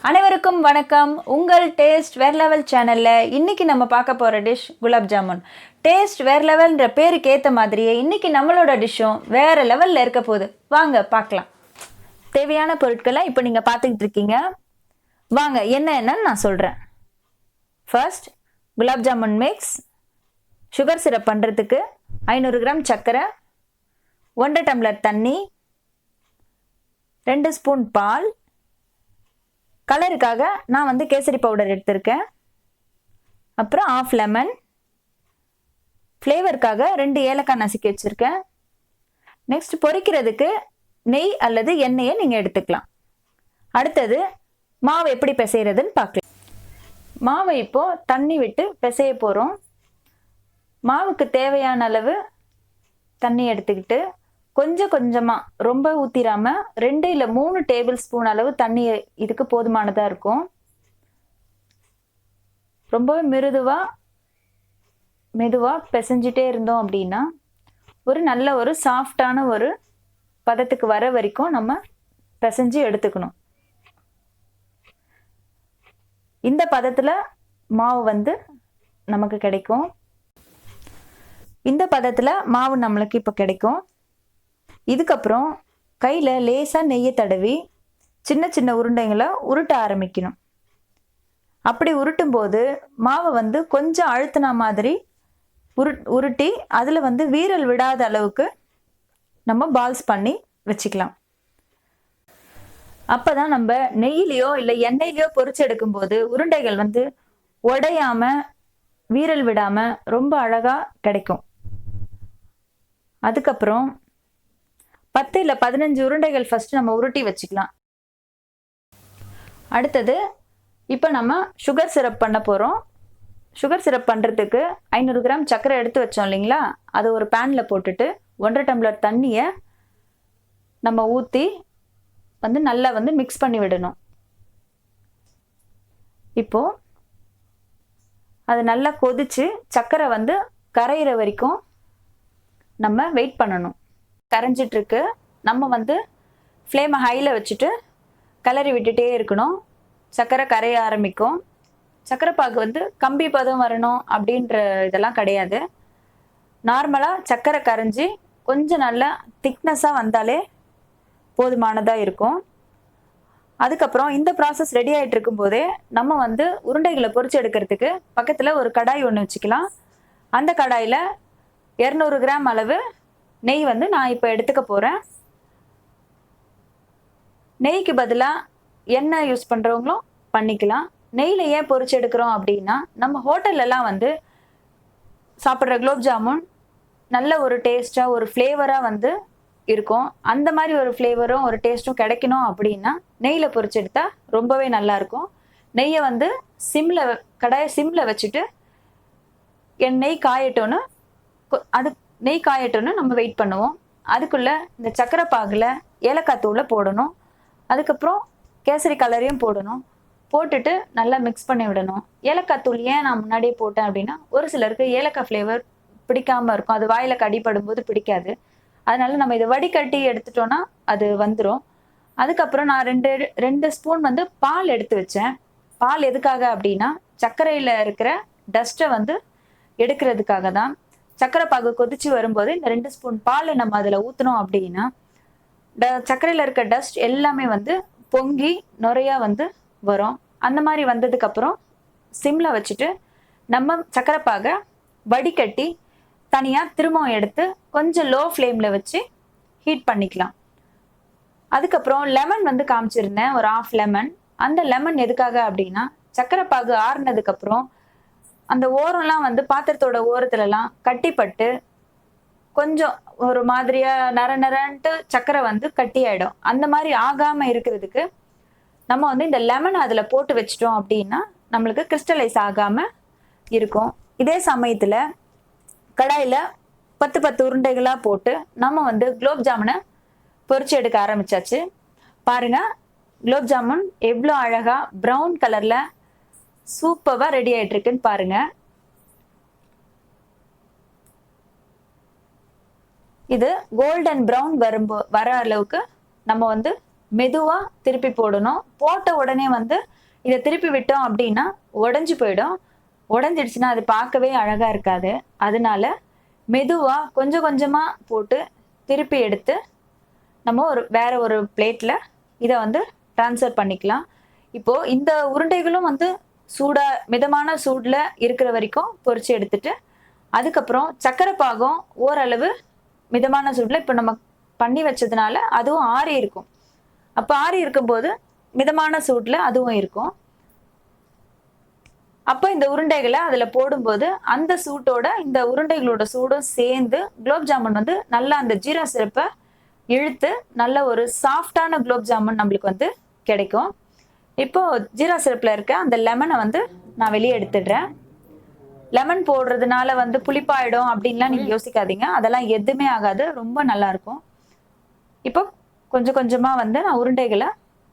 அனைவருக்கும் வணக்கம். உங்கள் டேஸ்ட் வேற லெவல் சேனல்ல இன்னைக்கு நம்ம பார்க்க போற டிஷ் குலாப் ஜாமுன். டேஸ்ட் வேற லெவல்ன்ற பேருக்கு ஏற்ற மாதிரியே இன்னைக்கு நம்மளோட டிஷ்ஷும் வேற லெவல்ல இருக்க போகுது. வாங்க பார்க்கலாம். தேவையான பொருட்களை இப்போ நீங்க பார்த்துக்கிட்டு இருக்கீங்க. வாங்க என்னன்னு நான் சொல்றேன். First gulab jamun mix, sugar syrup பண்ணுறதுக்கு 500 கிராம் சர்க்கரை, 1 டம்ளர் தண்ணி, 2 ஸ்பூன் பால், கலருக்காக நான் கேசரி பவுடர் எடுத்திருக்கேன், அப்புறம் ஆஃப் லெமன், ஃப்ளேவருக்காக 2 ஏலக்காய் நசுக்கி வச்சுருக்கேன். நெக்ஸ்ட் பொரிக்கிறதுக்கு நெய் அல்லது எண்ணெயை நீங்கள் எடுத்துக்கலாம். அடுத்தது மாவு எப்படி பிசைகிறதுன்னு பார்க்கலாம். மாவை இப்போது தண்ணி விட்டு பிசைய போகிறோம். மாவுக்கு தேவையான அளவு தண்ணி எடுத்துக்கிட்டு கொஞ்சம் கொஞ்சமாக, ரொம்ப ஊற்றிடாமல் 2 இல்லை 3 டேபிள் ஸ்பூன் அளவு தண்ணி இதுக்கு போதுமானதாக இருக்கும். ரொம்பவே மெதுவாக பிசைஞ்சிட்டே இருந்தோம் அப்படின்னா நல்ல ஒரு சாஃப்டான ஒரு பதத்துக்கு வர வரைக்கும் நம்ம பிசைஞ்சு எடுத்துக்கணும். இந்த பதத்தில் மாவு நமக்கு கிடைக்கும். இந்த பதத்தில் மாவு நம்மளுக்கு இப்போ கிடைக்கும். இதுக்கப்புறம் கையில் லேசாக நெய்யை தடவி சின்ன சின்ன உருண்டைங்களை உருட்ட ஆரம்பிக்கணும். அப்படி உருட்டும் போது மாவை கொஞ்சம் அழுத்தின மாதிரி உருட்டி அதில் வீரல் விடாத அளவுக்கு நம்ம பால்ஸ் பண்ணி வச்சுக்கலாம். அப்போ தான் நம்ம நெய்யிலையோ இல்லை எண்ணெயிலையோ பொரிச்சு எடுக்கும்போது உருண்டைகள் உடையாமல் வீரல் விடாமல் ரொம்ப அழகாக கிடைக்கும். அதுக்கப்புறம் 10 இல்லை 15 உருண்டைகள் ஃபர்ஸ்ட் நம்ம உருட்டி வச்சுக்கலாம். அடுத்தது இப்போ நம்ம சுகர் சிரப் பண்ண போகிறோம். சுகர் சிரப் பண்ணுறதுக்கு 500 கிராம் சர்க்கரை எடுத்து வச்சோம் இல்லைங்களா, அது ஒரு பேனில் போட்டுட்டு 1 டம்ளர் தண்ணியை நம்ம ஊற்றி நல்லா மிக்ஸ் பண்ணி விடணும். இப்போது அது நல்லா கொதிச்சு சர்க்கரை கரையிற வரைக்கும் நம்ம வெயிட் பண்ணணும். கரைஞ்சிட்ருக்கு. நம்ம ஃப்ளேமை ஹையில் வச்சுட்டு கிளறி விட்டுட்டே இருக்கணும். சர்க்கரை கரைய ஆரம்பிக்கும். சர்க்கரை பாகு கம்பி பதம் வரணும் அப்படின்ற இதெல்லாம் கிடையாது. நார்மலாக சர்க்கரை கரைஞ்சி கொஞ்சம் நல்லா திக்னஸாக வந்தாலே போதுமானதாக இருக்கும். அதுக்கப்புறம் இந்த ப்ராசஸ் ரெடி ஆகிட்டு இருக்கும்போதே நம்ம உருண்டைகளை பொரிச்சு எடுக்கிறதுக்கு பக்கத்தில் ஒரு கடாய் ஒன்று வச்சுக்கலாம். அந்த கடாயில் 200 கிராம் அளவு நெய் நான் இப்போ எடுத்துக்க போகிறேன். நெய்க்கு பதிலாக எண்ணெய் யூஸ் பண்ணுறவங்களும் பண்ணிக்கலாம். நெய்யில் ஏன் பொரிச்சு எடுக்கிறோம் அப்படின்னா, நம்ம ஹோட்டல்லலாம் சாப்பிட்ற குலோப் ஜாமுன் நல்ல ஒரு டேஸ்ட்டாக ஒரு ஃப்ளேவராக இருக்கும். அந்த மாதிரி ஒரு ஃப்ளேவரும் ஒரு டேஸ்ட்டும் கிடைக்கணும் அப்படின்னா நெய்யில் பொரிச்சு எடுத்தால் ரொம்பவே நல்லாயிருக்கும். நெய்யை கடாயை சிம்மில் வச்சுட்டு நெய் காயட்டோன்னு நம்ம வெயிட் பண்ணுவோம். அதுக்குள்ளே இந்த சக்கரை பாகில் ஏலக்காய் தூளை போடணும். அதுக்கப்புறம் கேசரி கலரையும் போடணும். போட்டுட்டு நல்லா மிக்ஸ் பண்ணி விடணும். ஏலக்காய் தூள் ஏன் நான் முன்னாடியே போட்டேன் அப்படின்னா, ஒரு சிலருக்கு ஏலக்காய் ஃப்ளேவர் பிடிக்காமல் இருக்கும். அது வாயில் கடிப்படும் போது பிடிக்காது. அதனால நம்ம இதை வடிகட்டி எடுத்துட்டோன்னா அது வந்துடும். அதுக்கப்புறம் நான் ரெண்டு ஸ்பூன் பால் எடுத்து வச்சேன். பால் எதுக்காக அப்படின்னா, சர்க்கரையில் இருக்கிற டஸ்ட்டை எடுக்கிறதுக்காக தான். சர்க்கரை பாகு கொதிச்சு வரும்போது இந்த 2 ஸ்பூன் பாலை நம்ம அதில் ஊற்றினோம் அப்படின்னா சர்க்கரையில் இருக்க டஸ்ட் எல்லாமே பொங்கி நுரையா வரும். அந்த மாதிரி வந்ததுக்கப்புறம் சிம்மில் வச்சுட்டு நம்ம சர்க்கரை பாகை வடிகட்டி தனியாக திரும்பவும் எடுத்து கொஞ்சம் லோ ஃப்ளேமில் வச்சு ஹீட் பண்ணிக்கலாம். அதுக்கப்புறம் லெமன் காமிச்சிருந்தேன், ஒரு ஆஃப் லெமன். அந்த லெமன் எதுக்காக அப்படின்னா, சர்க்கரை பாகு ஆறுனதுக்கப்புறம் அந்த ஓரம்லாம் பாத்திரத்தோட ஓரத்துலலாம் கட்டிப்பட்டு கொஞ்சம் ஒரு மாதிரியாக நரன்ட்டு சர்க்கரை கட்டி ஆகிடும். அந்த மாதிரி ஆகாமல் இருக்கிறதுக்கு நம்ம இந்த லெமனை அதில் போட்டு வச்சிட்டோம் அப்படின்னா நம்மளுக்கு கிறிஸ்டலைஸ் ஆகாமல் இருக்கும். இதே சமயத்தில் கடாயில் 10 உருண்டைகளாக போட்டு நம்ம குலோப் ஜாமுனை பொரிச்சு எடுக்க ஆரம்பிச்சாச்சு. பாருங்கள், குலோப் ஜாமுன் எவ்வளோ அழகாக ப்ரௌன் கலரில் சூப்பராக ரெடி ஆகிட்டு இருக்குன்னு பாருங்க. இது கோல்டன் ப்ரௌன் வர அளவுக்கு நம்ம மெதுவா திருப்பி போடணும். போட்ட உடனே வந்து இதை திருப்பி விட்டோம் அப்படின்னா உடைஞ்சு போயிடும். உடைஞ்சிடுச்சுன்னா அது பார்க்கவே அழகா இருக்காது. அதனால மெதுவா கொஞ்சம் கொஞ்சமா போட்டு திருப்பி எடுத்து நம்ம வேற ஒரு பிளேட்ல இதை வந்து ட்ரான்ஸ்ஃபர் பண்ணிக்கலாம். இப்போ இந்த உருண்டைகளும் வந்து சூடா மிதமான சூடுல இருக்கிற வரைக்கும் பொரிச்சு எடுத்துட்டு, அதுக்கப்புறம் சக்கரை பாகம் ஓரளவு மிதமான சூடுல இப்ப நம்ம பண்ணி வச்சதுனால அதுவும் ஆறி இருக்கும். அப்ப ஆறி இருக்கும்போது மிதமான சூடுல அதுவும் இருக்கும். அப்ப இந்த உருண்டைகளை அதுல போடும்போது அந்த சூட்டோட இந்த உருண்டைகளோட சூடும் சேர்ந்து குலோப் ஜாமுன் வந்து நல்லா அந்த ஜீரா சிரப்பை இழுத்து நல்ல ஒரு சாஃப்டான குலோப் ஜாமுன் நம்மளுக்கு வந்து கிடைக்கும். இப்போ ஜீரா சிரப்ல இருக்க அந்த லெமனை வந்து நான் வெளியே எடுத்துடுறேன். லெமன் போடுறதுனால வந்து புளிப்பாயிடும் அப்படின்லாம் நீங்க யோசிக்காதீங்க. அதெல்லாம் எதுவுமே ஆகாது. ரொம்ப நல்லா இருக்கும். இப்போ கொஞ்சம் கொஞ்சமா வந்து நான் உருண்டைகளை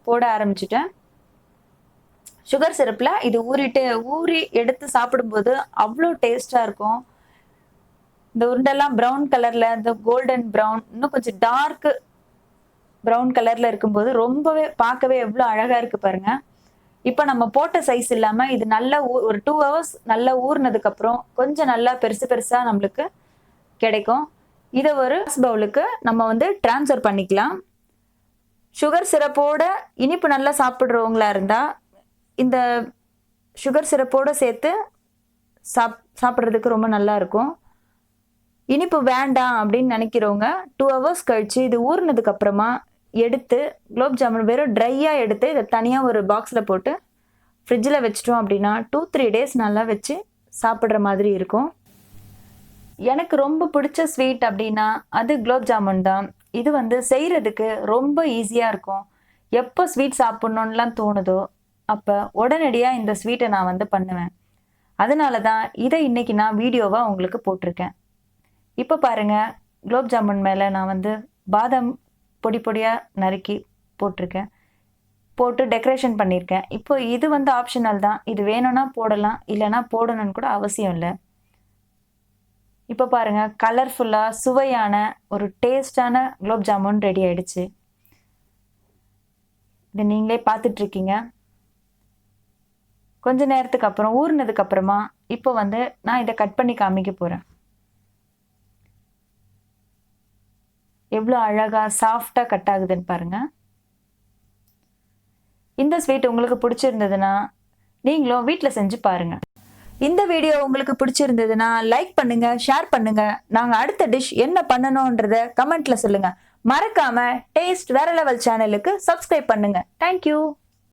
போட ஆரம்பிச்சுட்டேன். சுகர் சிரப்ல இது ஊறி எடுத்து சாப்பிடும்போது அவ்வளோ டேஸ்டா இருக்கும். இந்த உருண்டெல்லாம் ப்ரௌன் கலர்ல, இந்த கோல்டன் ப்ரௌன், இன்னும் கொஞ்சம் டார்க் ப்ரௌன் கலர்ல இருக்கும்போது ரொம்பவே பார்க்கவே எவ்வளோ அழகா இருக்கு பாருங்க. இப்ப நம்ம போட்ட சைஸ் இல்லாம இது நல்லா ஒரு 2 ஹவர்ஸ் நல்லா ஊறினதுக்கு அப்புறம் கொஞ்சம் நல்லா பெருசு பெருசா நம்மளுக்கு கிடைக்கும். இதை ஒரு பவுலுக்கு நம்ம வந்து டிரான்ஸ்ஃபர் பண்ணிக்கலாம். சுகர் சிரப்போட இனிப்பு நல்லா சாப்பிடுறவங்களா இருந்தா இந்த சுகர் சிரப்போட சேர்த்து சாப்பிட்றதுக்கு ரொம்ப நல்லா இருக்கும். இனிப்பு வேண்டாம் அப்படின்னு நினைக்கிறவங்க 2 ஹவர்ஸ் கழிச்சு இது ஊறினதுக்கு அப்புறமா எடுத்து குலோப் ஜாமுன் வெறும் ட்ரையா எடுத்து இதை தனியா ஒரு பாக்ஸ்ல போட்டு ஃப்ரிட்ஜில் வச்சிட்டோம் அப்படின்னா 2-3 டேஸ் நல்லா வச்சு சாப்பிட்ற மாதிரி இருக்கும். எனக்கு ரொம்ப பிடிச்ச ஸ்வீட் அப்படின்னா அது குலோப் ஜாமுன் தான். இது வந்து செய்யறதுக்கு ரொம்ப ஈஸியா இருக்கும். எப்போ ஸ்வீட் சாப்பிடணும்லாம் தோணுதோ அப்போ உடனடியா இந்த ஸ்வீட்டை நான் வந்து பண்ணுவேன். அதனால தான் இதை இன்னைக்கு நான் வீடியோவா உங்களுக்கு போட்டிருக்கேன். இப்போ பாருங்க, குலோப் ஜாமுன் மேலே நான் வந்து பாதாம் பொடி பொடியா நறுக்கி போட்டிருக்கேன். போட்டு டெக்கரேஷன் பண்ணியிருக்கேன். இப்போ இது வந்து ஆப்ஷனல் தான். இது வேணும்னா போடலாம், இல்லைன்னா போடணும்னு கூட அவசியம் இல்லை. இப்போ பாருங்க, கலர்ஃபுல்லா சுவையான ஒரு டேஸ்டான குலோப் ஜாமுன் ரெடி ஆயிடுச்சு. இது நீங்களே பார்த்துட்டு இருக்கீங்க. கொஞ்ச நேரத்துக்கு அப்புறம் ஊறினதுக்கு அப்புறமா இப்போ வந்து நான் இதை கட் பண்ணி காமிக்க போறேன். எவ்வளோ அழகா சாஃப்டா கட் ஆகுதுன்னு பாருங்க. இந்த ஸ்வீட் உங்களுக்கு பிடிச்சிருந்ததுன்னா நீங்களும் வீட்டில் செஞ்சு பாருங்க. இந்த வீடியோ உங்களுக்கு பிடிச்சிருந்ததுன்னா லைக் பண்ணுங்க, ஷேர் பண்ணுங்க. நாங்கள் அடுத்த டிஷ் என்ன பண்ணணும்ன்றத கமெண்ட்ல சொல்லுங்க. மறக்காம டேஸ்ட் வேற லெவல் சேனலுக்கு சப்ஸ்கிரைப் பண்ணுங்க. தேங்க்யூ.